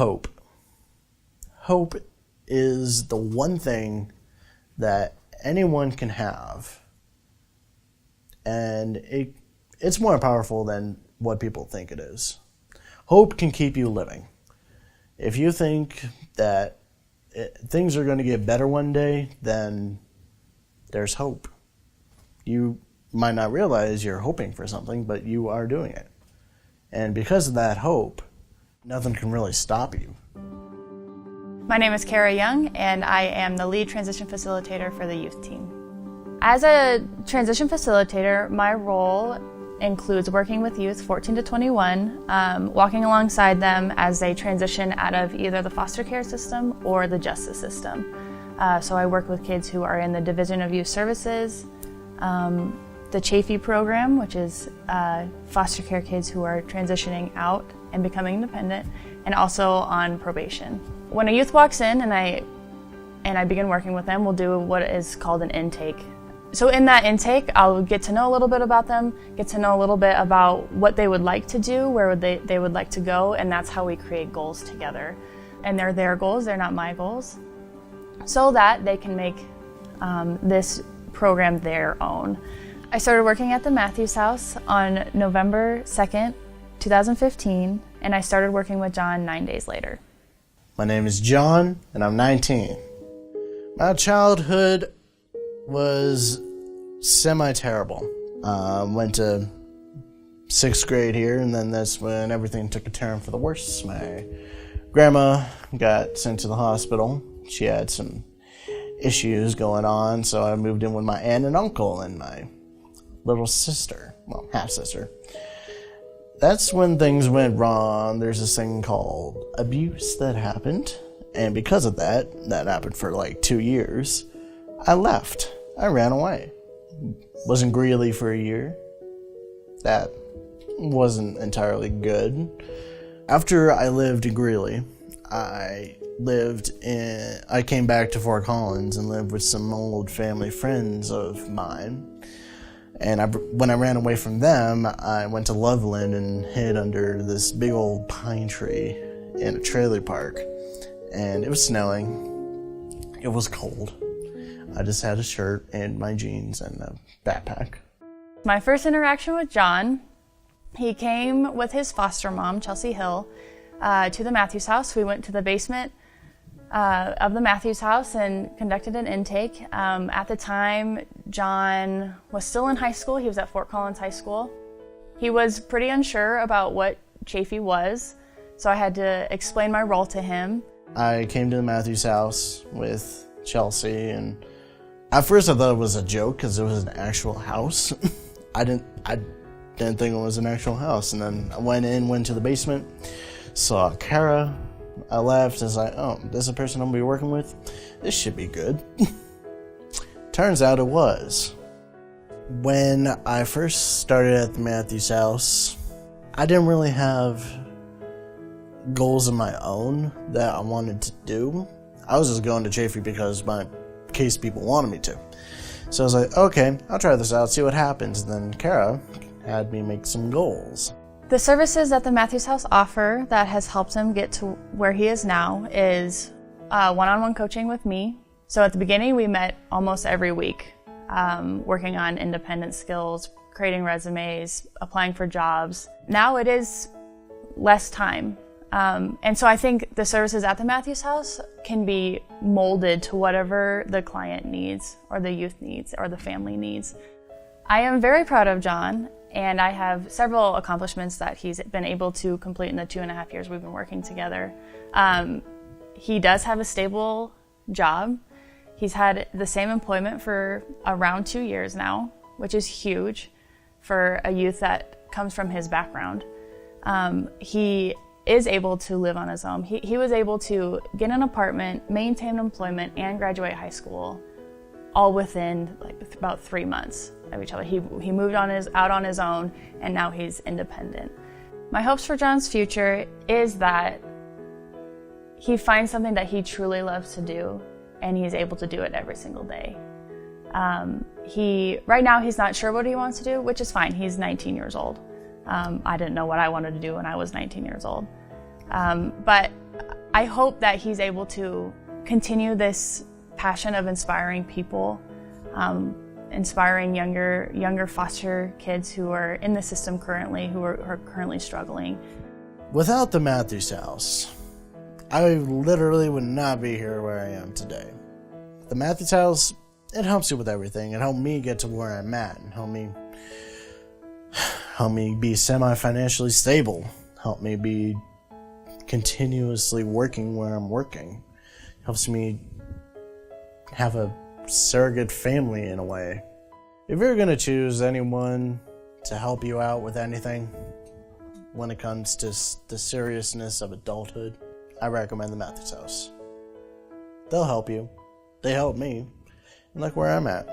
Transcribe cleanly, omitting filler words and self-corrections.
Hope. Hope is the one thing that anyone can have, and it's more powerful than what people think it is. Hope can keep you living. If you think that things are going to get better one day, then there's hope. You might not realize you're hoping for something, but you are doing it. And because of that hope, nothing can really stop you. My name is Kara Young, and I am the lead transition facilitator for the youth team. As a transition facilitator, my role includes working with youth 14 to 21, walking alongside them as they transition out of either the foster care system or the justice system. So I work with kids who are in the Division of Youth Services, the Chafee program, which is foster care kids who are transitioning out and becoming independent, and also on probation. When a youth walks in and I begin working with them, we'll do what is called an intake. So in that intake, I'll get to know a little bit about them, get to know a little bit about what they would like to do, where they would like to go, and that's how we create goals together. And they're their goals, they're not my goals, so that they can make this program their own. I started working at the Matthews House on November 2nd, 2015, and I started working with John 9 days later. My name is John, and I'm 19. My childhood was semi-terrible. Went to 6th grade here, and then that's when everything took a turn for the worse. My grandma got sent to the hospital. She had some issues going on, so I moved in with my aunt and uncle and my little sister, well, half-sister. That's when things went wrong. There's this thing called abuse that happened, and because of that happened for like 2 years, I left. I ran away. Was in Greeley for a year. That wasn't entirely good. After I lived in Greeley, I came back to Fort Collins and lived with some old family friends of mine. And when I ran away from them, I went to Loveland and hid under this big old pine tree in a trailer park. And it was snowing. It was cold. I just had a shirt and my jeans and a backpack. My first interaction with John, he came with his foster mom, Chelsea Hill, to the Matthews House. We went to the basement of the Matthews House and conducted an intake. At the time, John was still in high school. He was at Fort Collins High School. He was pretty unsure about what Chafee was, so I had to explain my role to him. I came to the Matthews House with Chelsea, and at first I thought it was a joke because it was an actual house. I didn't think it was an actual house, and then I went to the basement, saw Kara. I left. I was like, oh, this is a person I'm going to be working with? This should be good. Turns out it was. When I first started at the Matthews House, I didn't really have goals of my own that I wanted to do. I was just going to Chafee because my case people wanted me to. So I was like, okay, I'll try this out, see what happens. And then Kara had me make some goals. The services that the Matthews House offer that has helped him get to where he is now is one-on-one coaching with me. So at the beginning, we met almost every week, working on independent skills, creating resumes, applying for jobs. Now it is less time. And so I think the services at the Matthews House can be molded to whatever the client needs, or the youth needs, or the family needs. I am very proud of John, and I have several accomplishments that he's been able to complete in the 2.5 years we've been working together. He does have a stable job. He's had the same employment for around 2 years now, which is huge for a youth that comes from his background. He is able to live on his own. He was able to get an apartment, maintain employment, and graduate high school all within about 3 months of each other. He moved out on his own, and now he's independent. My hopes for John's future is that he finds something that he truly loves to do, and he's able to do it every single day. Right now he's not sure what he wants to do, which is fine. He's 19 years old. I didn't know what I wanted to do when I was 19 years old. But I hope that he's able to continue this passion of inspiring people, inspiring younger foster kids who are in the system currently, who are currently struggling. Without the Matthews House, I literally would not be here where I am today. The Matthews House, it helps you with everything. It helped me get to where I'm at, and help me be semi-financially stable, help me be continuously working where I'm working. It helps me have a surrogate family in a way. If you're gonna choose anyone to help you out with anything when it comes to the seriousness of adulthood, I recommend the Matthews House. They'll help you. They help me. And look where I'm at.